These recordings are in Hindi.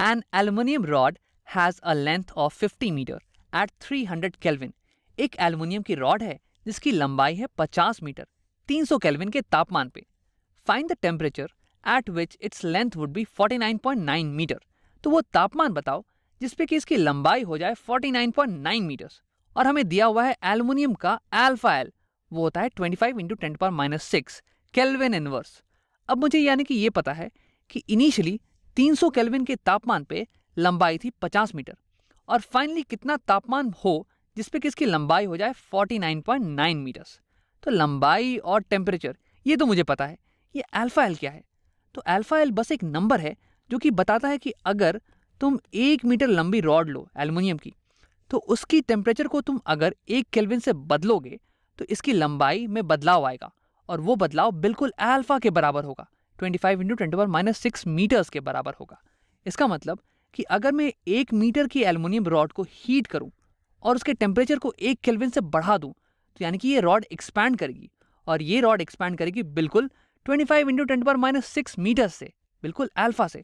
An aluminium rod has a length of 50 metre at 300 Kelvin. एक एल्युमिनियम की रॉड है जिसकी लंबाई है 50 मीटर 300 केल्विन के तापमान पे. Find the temperature at which its length would be 49.9 metre. तो वो तापमान बताओ जिसपे कि इसकी लंबाई हो जाए 49.9 मीटर्स. और हमें दिया हुआ है एल्युमिनियम का अल्फा एल, वो होता है 25 × 10⁻⁶ केल्विन इनवर्स. अब मुझे यानी कि ये पता है कि इनिशियली 300 केल्विन के तापमान पे लंबाई थी 50 मीटर और फाइनली कितना तापमान हो जिसपे कि इसकी लंबाई हो जाए 49.9 मीटर्स. तो लंबाई और टेम्परेचर ये तो मुझे पता है. ये अल्फा एल क्या है? तो अल्फा एल बस एक नंबर है जो कि बताता है कि अगर तुम 1 मीटर लंबी रॉड लो एल्युमिनियम की, तो उसकी टेम्परेचर को तुम अगर 1 केल्विन से बदलोगे तो इसकी लंबाई में बदलाव आएगा और वो बदलाव बिल्कुल अल्फा के बराबर होगा, 25 × 10⁻⁶ मीटर्स के बराबर होगा. इसका मतलब कि अगर मैं 1 मीटर की एल्युमिनियम रॉड को हीट करूं और उसके टेम्परेचर को 1 केल्विन से बढ़ा दूं, तो यानी कि ये रॉड एक्सपैंड करेगी और ये रॉड एक्सपैंड करेगी बिल्कुल 25 × 10⁻⁶ मीटर्स से, बिल्कुल अल्फा से.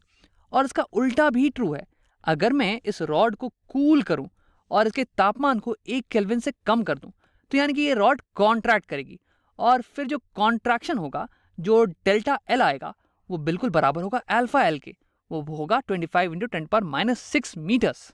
और इसका उल्टा भी ट्रू है. अगर मैं इस रॉड को कूल करूं और इसके तापमान को 1 केल्विन से कम कर दूं, तो यानी कि ये रॉड कॉन्ट्रैक्ट करेगी और फिर जो कॉन्ट्रैक्शन होगा, जो डेल्टा एल आएगा, वो बिल्कुल बराबर होगा अल्फा एल के. वो होगा 25 × 10⁻⁶ मीटर्स.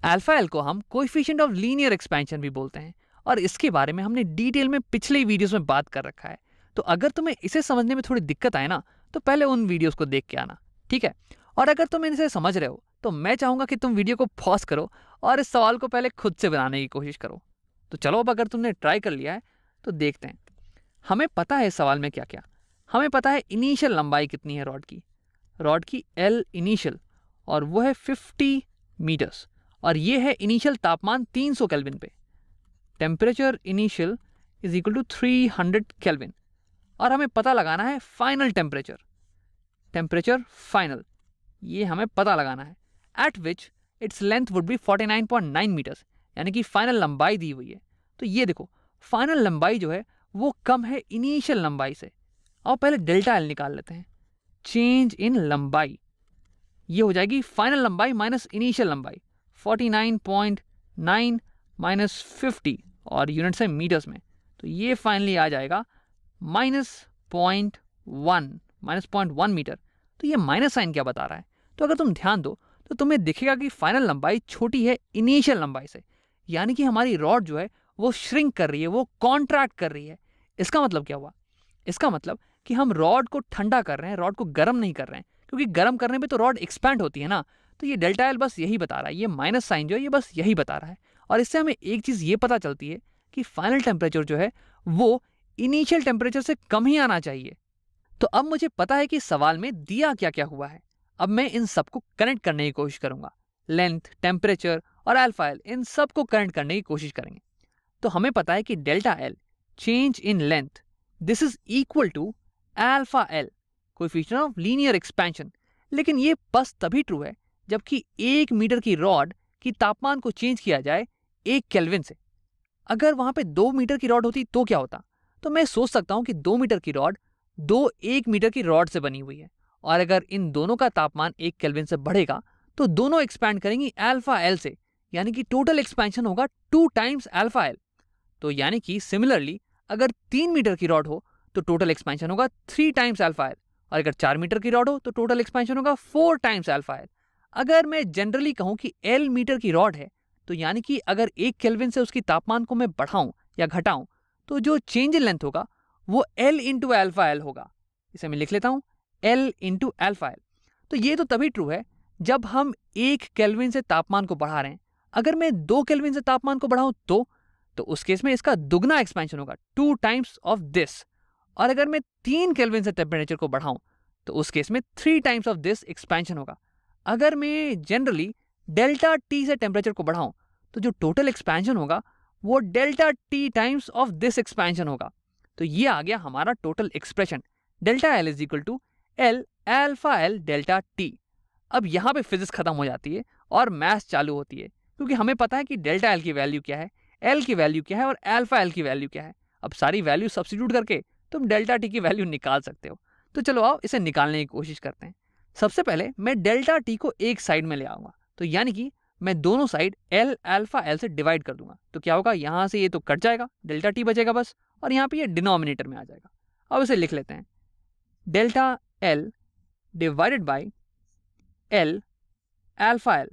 अल्फा एल को हम कोएफिशिएंट ऑफ लीनियर एक्सपेंशन भी बोलते हैं और इसके बारे में हमने डिटेल में पिछले वीडियोस में बात कर रखा है. तो अगर तुम्हें इसे समझने में थोड़ी दिक्कत आए ना, तो पहले उन वीडियोस को देख के आना, ठीक है? और अगर तुम इसे समझ रहे हो तो मैं चाहूंगा कि तुम वीडियो को पॉज करो और इस सवाल को पहले खुद से बनाने की कोशिश करो. तो चलो, अब अगर तुमने ट्राई कर लिया है तो देखते हैं. हमें पता है इस सवाल में क्या क्या. हमें पता है इनिशियल लंबाई कितनी है रॉड की एल इनिशियल, और वो है 50 मीटर्स. और ये है इनिशियल तापमान 300 केल्विन पे. Temperature initial is equal to 300 Kelvin. और हमें पता लगाना है फाइनल टेम्परेचर फाइनल, ये हमें पता लगाना है, at which its length would be 49.9 metres, यानी कि फाइनल लंबाई दी हुई है. तो ये देखो, फाइनल लंबाई जो है वो कम है इनिशियल लंबाई से. और पहले डेल्टा एल निकाल लेते हैं. चेंज इन लंबाई, ये हो जाएगी फाइनल लंबाई माइनस इनिशियल लंबाई, 49.9 माइनस 50 और यूनिट्स है मीटर्स में. तो ये फाइनली आ जाएगा -0.1 मीटर. तो ये माइनस साइन क्या बता रहा है? तो अगर तुम ध्यान दो तो तुम्हें दिखेगा कि फाइनल लंबाई छोटी है इनिशियल लंबाई से, यानी कि हमारी रॉड जो है वो श्रिंक कर रही है, वो कॉन्ट्रैक्ट कर रही है. इसका मतलब क्या हुआ? इसका मतलब कि हम रॉड को ठंडा कर रहे हैं, रॉड को गर्म नहीं कर रहे हैं, क्योंकि गर्म करने पे तो रॉड एक्सपैंड होती है ना. तो ये डेल्टा एल बस यही बता रहा है, ये माइनस साइन जो है ये बस यही बता रहा है. और इससे हमें एक चीज़ ये पता चलती है कि फाइनल टेम्परेचर जो है वो इनिशियल टेम्परेचर से कम ही आना चाहिए. तो अब मुझे पता है कि सवाल में दिया क्या क्या हुआ है. अब मैं इन सबको कनेक्ट करने की कोशिश करूंगा. लेंथ, टेम्परेचर और अल्फा एल, इन सबको कनेक्ट करने की कोशिश करेंगे. तो हमें पता है कि delta L, change in length, this is equal to alpha L, coefficient of linear expansion. लेकिन ये बस तभी ट्रू है जबकि 1 मीटर की रॉड की तापमान को चेंज किया जाए 1 केल्विन से. अगर वहां पे 2 मीटर की रॉड होती तो क्या होता? तो मैं सोच सकता हूं कि 2 मीटर की रॉड 1 मीटर की रॉड से बनी हुई है, और अगर इन दोनों का तापमान 1 केल्विन से बढ़ेगा तो दोनों एक्सपैंड करेंगी अल्फा एल से, यानी कि टोटल एक्सपेंशन होगा 2 टाइम्स अल्फा एल. तो यानी कि सिमिलरली अगर 3 मीटर की रॉड हो तो टोटल एक्सपेंशन होगा 3 टाइम्स अल्फा एल, और अगर 4 मीटर की रॉड हो तो टोटल एक्सपेंशन होगा 4 टाइम्स अल्फा एल. अगर मैं जनरली कहूं कि एल मीटर की रॉड है, तो यानी कि अगर 1 केल्विन से उसकी तापमान को मैं बढ़ाऊं या घटाऊं, तो जो चेंज इन लेंथ होगा वो एल इंटू अल्फा एल होगा. इसे मैं लिख लेता हूं, एल इंटू अल्फा एल. तो ये तो तभी ट्रू है जब हम 1 केल्विन से तापमान को बढ़ा रहे हैं. अगर मैं 2 केल्विन से तापमान को बढ़ाऊं तो उस केस में इसका दुगना एक्सपेंशन होगा, 2 टाइम्स ऑफ दिस. और अगर मैं 3 केल्विन से टेम्परेचर को बढ़ाऊं तो उस केस में 3 टाइम्स ऑफ दिस एक्सपेंशन होगा. अगर मैं जनरली डेल्टा टी से टेम्परेचर को बढ़ाऊं तो जो टोटल एक्सपेंशन होगा वो delta T times of this expansion होगा. तो ये आ गया हमारा total expression, delta L is equal to L alpha L delta T. अब यहाँ पे फिजिक्स खत्म हो जाती है और मैथ्स चालू होती है, क्योंकि हमें पता है कि डेल्टा एल की वैल्यू क्या है, एल की वैल्यू क्या है और अल्फा एल की वैल्यू क्या है. अब सारी वैल्यू सब्स्टिट्यूट करके तुम डेल्टा टी की वैल्यू निकाल सकते हो. तो चलो आओ इसे निकालने की कोशिश करते हैं. सबसे पहले मैं डेल्टा टी को एक साइड में ले आऊंगा, तो यानी कि मैं दोनों साइड एल अल्फा एल से डिवाइड कर दूंगा। तो क्या होगा, यहाँ से ये तो कट जाएगा, डेल्टा टी बचेगा बस, और यहाँ पे ये डिनोमिनेटर में आ जाएगा। अब इसे लिख लेते हैं, delta L divided by L alpha L,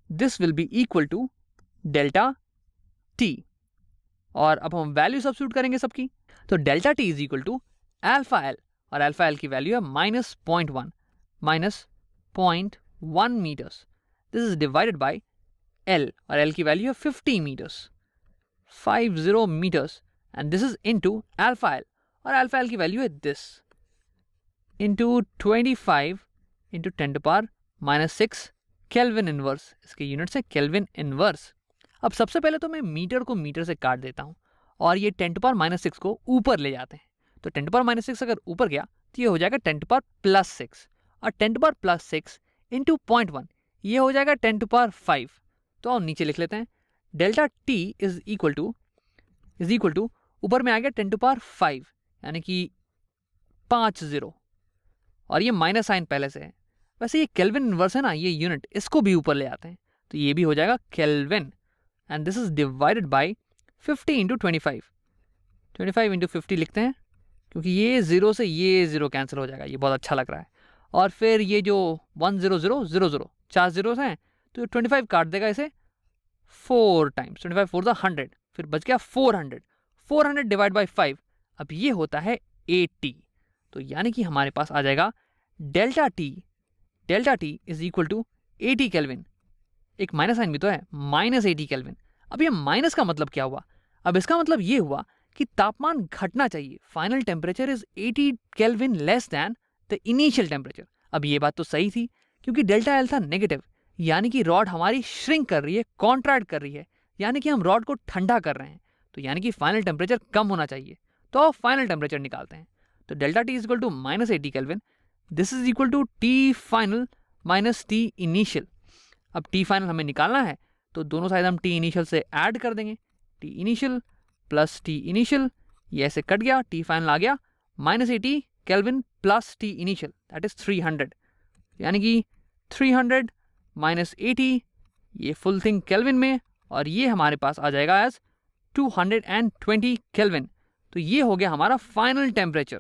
this will be equal to delta T. और अब हम वैल्यू सब्स्टिट्यूट करेंगे सबकी, तो delta T is equal to alpha L, और अल्फा एल की वैल्यू है -0.1 -0.1 metres. This is divided by L, और एल की वैल्यू है 50 metres, 50 metres, and this is into alpha L, और अल्फा एल की वैल्यू है this, into 25 into 10⁻⁻6 kelvin inverse. इसके यूनिट्स है केल्विन इनवर्स। अब सबसे पहले तो मैं मीटर को मीटर से काट देता हूँ, और ये 10⁻⁻6 को ऊपर ले जाते हैं। तो 10⁻⁻6 अगर ऊपर गया तो ये हो जाएगा 10⁻+6, और 10⁻+6 इंटू 0.1 ये हो जाएगा 10⁵। तो अब नीचे लिख लेते हैं, delta T is equal to ऊपर में आ गया 10⁵, यानी कि 50, और ये माइनस साइन पहले से है। वैसे ये केल्विन इनवर्स है ना, ये यूनिट, इसको भी ऊपर ले आते हैं, तो ये भी हो जाएगा kelvin, and this is divided bye 50 into 25। 25 into 50 लिखते हैं, क्योंकि ये 0 से ये 0 कैंसिल हो जाएगा, ये बहुत अच्छा लग रहा है। और फिर ये जो 10000 4 zeros हैं, तो 25 काट देगा इसे 4 टाइम्स, 25 4 100, फिर बच गया 400 डिवाइड बाई 5, अब ये होता है 80। तो यानी कि हमारे पास आ जाएगा delta T is equal to 80 Kelvin. एक माइनस साइन भी तो है, -80 केल्विन। अब ये माइनस का मतलब क्या हुआ? अब इसका मतलब ये हुआ कि तापमान घटना चाहिए, final temperature is 80 kelvin less than the initial temperature. अब ये बात तो सही थी, क्योंकि डेल्टा एल था नेगेटिव, यानी कि रॉड हमारी श्रिंक कर रही है, कॉन्ट्रैक्ट कर रही है, यानी कि हम रॉड को ठंडा कर रहे हैं, तो यानी कि फाइनल टेम्परेचर कम होना चाहिए। तो अब फाइनल टेम्परेचर निकालते हैं, तो delta T is equal to -80 Kelvin, this is equal to T final minus T initial. अब टी फाइनल हमें निकालना है, तो दोनों साइड हम टी इनिशियल से ऐड कर देंगे, T initial plus T initial, ये ऐसे कट गया, टी फाइनल आ गया -80 kelvin plus T initial, that is 300, यानी कि 300 - 80, ये फुल थिंग केल्विन में, और ये हमारे पास आ जाएगा एज 220 केल्विन। तो ये हो गया हमारा फाइनल टेम्परेचर।